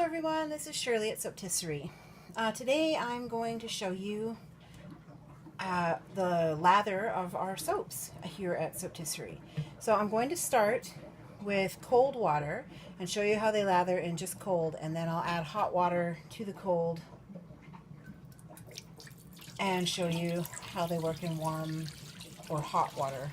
everyone, this is Shirley at Soaptisserie. Today I'm going to show you the lather of our soaps here at Soaptisserie. So I'm going to start with cold water and show you how they lather in just cold, and then I'll add hot water to the cold and show you how they work in warm or hot water.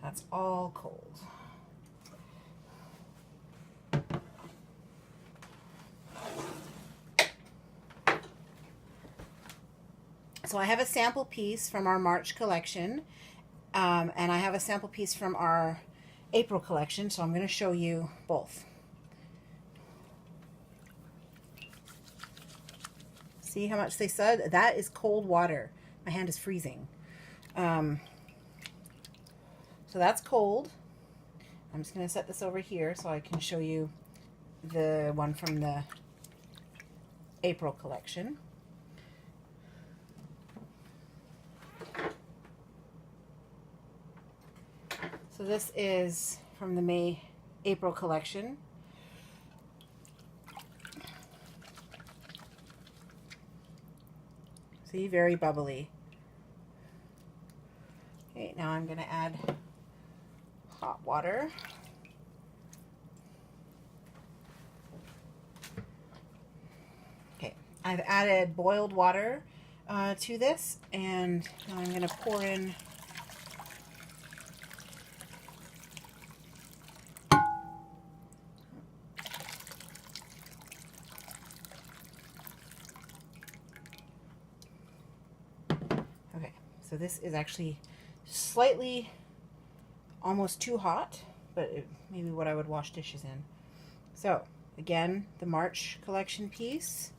That's all cold. So I have a sample piece from our March collection, and I have a sample piece from our April collection, so I'm going to show you both. See how much they said? That is cold water. My hand is freezing. So that's cold. I'm just going to set this over here so I can show you the one from the April collection. So this is from the April collection. See, very bubbly. Okay, now I'm going to add hot water. Okay, I've added boiled water to this, and now I'm going to pour in okay, so this is actually slightly almost too hot, but maybe what I would wash dishes in. So again, the March collection piece.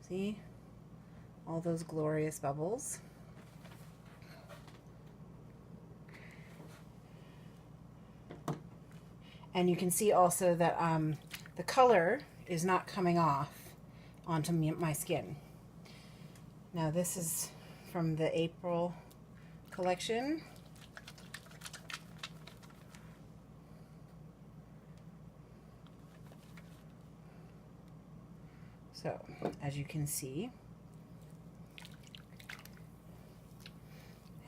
See all those glorious bubbles. And you can see also that the color is not coming off onto my skin. Now this is from the April collection. So, as you can see,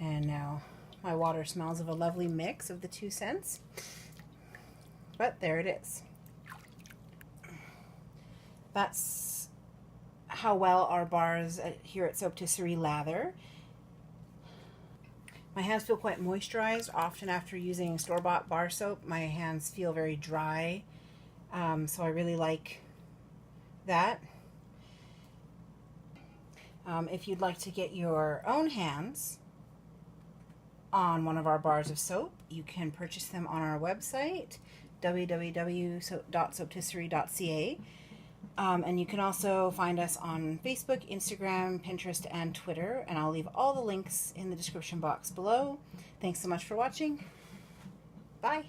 and now my water smells of a lovely mix of the two scents, but there it is. That's how well our bars here at Soaptisserie lather. My hands feel quite moisturized. Often after using store-bought bar soap, my hands feel very dry, so I really like that. If you'd like to get your own hands on one of our bars of soap, you can purchase them on our website, www.soaptisserie.ca. And you can also find us on Facebook, Instagram, Pinterest, and Twitter, and I'll leave all the links in the description box below. Thanks so much for watching. Bye.